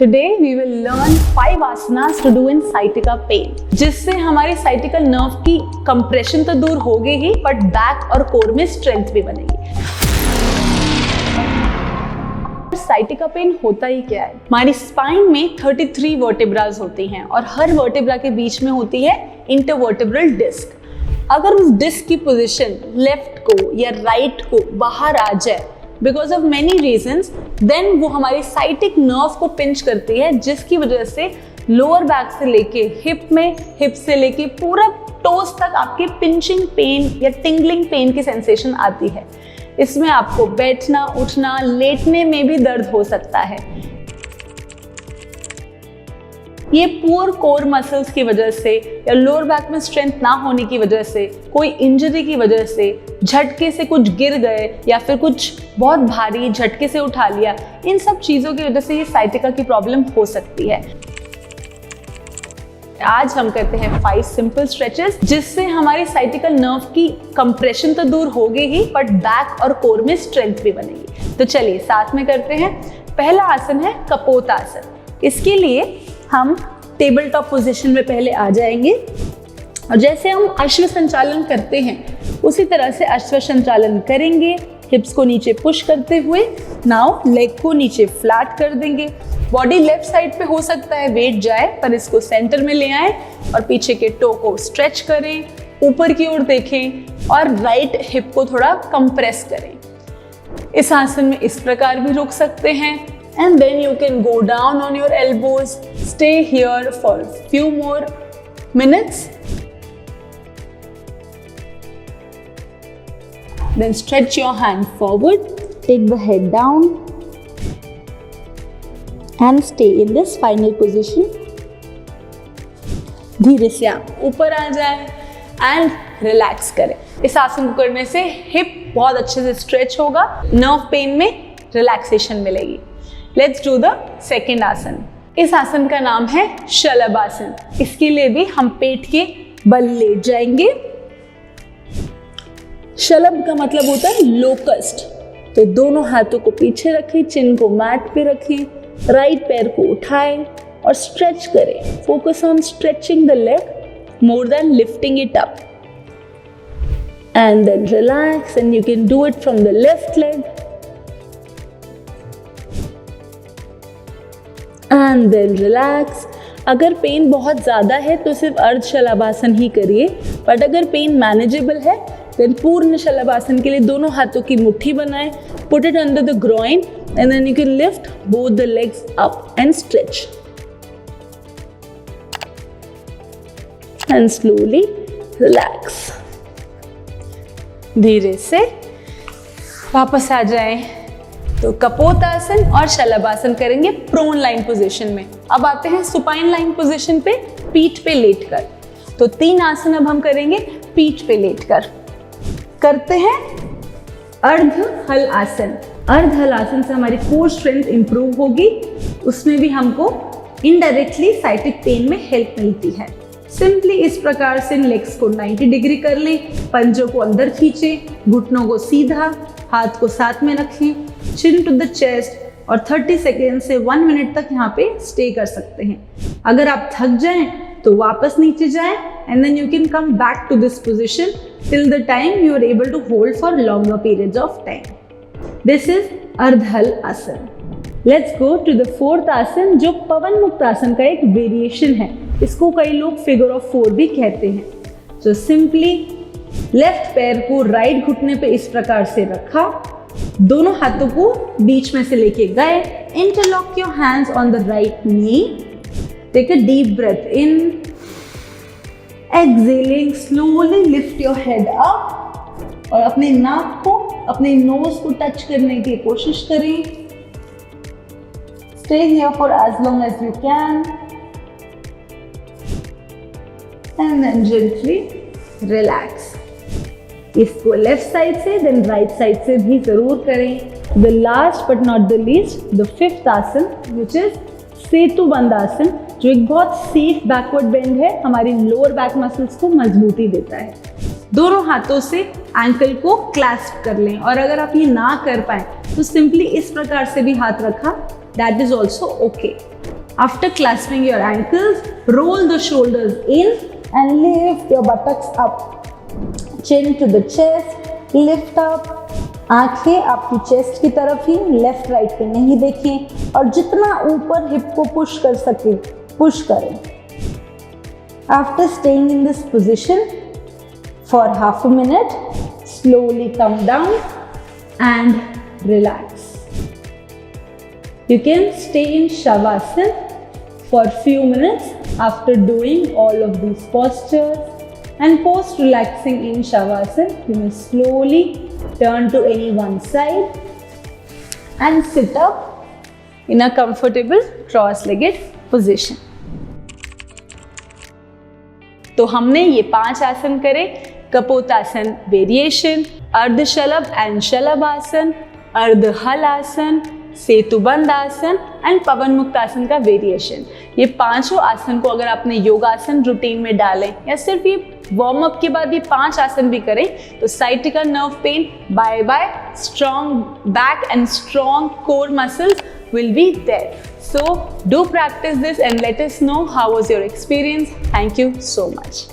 Today we will learn 5 asanas to do in sciatica pain, जिससे हमारी साइटिकल nerve की compression तो दूर होगी ही, बट बैक और कोर में स्ट्रेंथ भी बनेगी। साइटिका पेन होता ही क्या है? हमारी स्पाइन में 33 वर्टेब्राज होती हैं और हर वर्टेब्रा के बीच में होती है इंटरवर्टेब्रल डिस्क। अगर उस डिस्क की पोजीशन लेफ्ट को या राइट को बाहर आ जाए because of many reasons, then वो हमारी साइटिक नर्व को पिंच करती है, जिसकी वजह से लोअर बैक से लेके हिप में, हिप से लेके पूरा टोस तक आपके पिंचिंग पेन या टिंगलिंग पेन की सेंसेशन आती है। इसमें आपको बैठना, उठना, लेटने में भी दर्द हो सकता है। ये पुअर कोर मसल्स की वजह से या लोअर बैक में स्ट्रेंथ ना होने की वजह से, कोई इंजरी की वजह से, झटके से कुछ गिर गए या फिर कुछ बहुत भारी झटके से उठा लिया, इन सब चीज़ों की वजह से ये साइटिका की प्रॉब्लम हो सकती है। आज हम करते हैं 5 सिंपल स्ट्रेचेस, जिससे हमारी साइटिकल नर्व की कंप्रेशन तो दूर होगी ही, बट बैक और कोर में स्ट्रेंथ भी बनेगी। तो चलिए साथ में करते हैं। पहला आसन है कपोत आसन। इसके लिए हम टेबल टॉप पोजीशन में पहले आ जाएंगे और जैसे हम अश्व संचालन करते हैं उसी तरह से अश्व संचालन करेंगे। हिप्स को नीचे पुश करते हुए नाउ लेग को नीचे फ्लैट कर देंगे। बॉडी लेफ्ट साइड पे हो सकता है वेट जाए, पर इसको सेंटर में ले आए और पीछे के टो को स्ट्रेच करें, ऊपर की ओर देखें और राइट हिप को थोड़ा कंप्रेस करें। इस आसन में इस प्रकार भी रुक सकते हैं and then you can go down on your elbows, stay here for few more minutes, then stretch your hand forward, take the head down and stay in this final position। धीरे से आप ऊपर आ जाएं and रिलैक्स करें। इस आसन को करने से हिप बहुत अच्छे से स्ट्रेच होगा, नर्व पेन में रिलैक्सेशन मिलेगी। लेट्स डू द सेकेंड आसन। इस आसन का नाम है शलभ आसन। इसके लिए भी हम पेट के बल लेट जाएंगे। शलभ का मतलब होता है लोकस्ट। तो दोनों हाथों को पीछे रखें, चिन को मैट पे रखें, राइट पैर को उठाएं और स्ट्रेच करें। Focus on stretching the leg more than lifting it up and then relax and you can do it from the left leg and then relax. अगर पेन बहुत ज़्यादा है तो सिर्फ अर्ध शलभासन ही करिए, बट अगर पेन मैनेजेबल है देन पूर्ण शलभासन के लिए दोनों हाथों की मुट्ठी बनाएं, put it under the groin and then you can lift both the legs up and stretch and slowly relax. धीरे से वापस आ जाएं। तो कपोत आसन और शलभासन करेंगे प्रोन लाइन पोजीशन में। अब आते हैं सुपाइन लाइन पोजीशन पे, पीठ पे लेटकर। तो 3 आसन अब हम करेंगे पीठ पे लेटकर। करते हैं अर्ध हल आसन। अर्ध हल आसन से हमारी कोर स्ट्रेंथ इंप्रूव होगी, उसमें भी हमको इनडायरेक्टली साइटिक पेन में हेल्प मिलती है। सिंपली इस प्रकार से लेग्स को 90 डिग्री कर लें, पंजों को अंदर खींचें, घुटनों को सीधा, हाथ को साथ में रखें, चिन टू द चेस्ट और 30 सेकेंड से 1 मिनट तक यहाँ पे स्टे कर सकते हैं। अगर आप थक जाएं तो वापस नीचे जाएं and then you can come back to this position till the time you are able to hold for longer periods of time. This is ardhahala asana. Let's go to the 4th आसन, जो पवन मुक्त आसन का एक वेरिएशन है। इसको कई लोग फिगर ऑफ 4 भी कहते हैं। तो सिंपली लेफ्ट पैर को राइट घुटने पे इस प्रकार से रखा, दोनों हाथों को बीच में से लेके गए, interlock your hands on the right knee, take a deep breath in, exhaling slowly lift your head up और अपने नाक को, अपने नोज को टच करने की कोशिश करें। Stay here for as long as you can and then gently relax. इसको लेफ्ट साइड से देन राइट साइड से भी जरूर करें। The last but not the least, the 5th asana which is सेतु बंद आसन, जो एक बहुत सेफ बैकवर्ड बेंड है, हमारी लोअर बैक मसल्स को मजबूती देता है। दोनों हाथों से एंकल को क्लैस्प कर लें और अगर आप ये ना कर पाए तो सिंपली इस प्रकार से भी हाथ रखा, that is also okay. After clasping your ankles, roll the shoulders in and lift your buttocks up. Chin to the chest, lift up. आंखें आपकी चेस्ट की तरफ ही, लेफ्ट राइट पे नहीं देखें और जितना ऊपर हिप को पुश कर सके पुश करें. After staying in this position for half a minute, slowly come down and relax. You can stay in Shavasana for few minutes after doing all of these postures, and post relaxing in Shavasana, you may slowly turn to any one side and sit up in a comfortable cross-legged position. तो हमने ये 5 आसन करे. Kapotasana variation, अर्धशलभ and शलभासन, अर्धहलासन, सेतुबंध आसन and पवन मुक्त आसन का variation. ये पांचों आसन को अगर आपने योगासन रूटीन में डालें या सिर्फ ये वार्म अप के बाद ये 5 आसन भी करें तो sciatica nerve pain bye bye, strong back and strong core muscles will be there. So do practice this and let us know how was your experience. Thank you so much.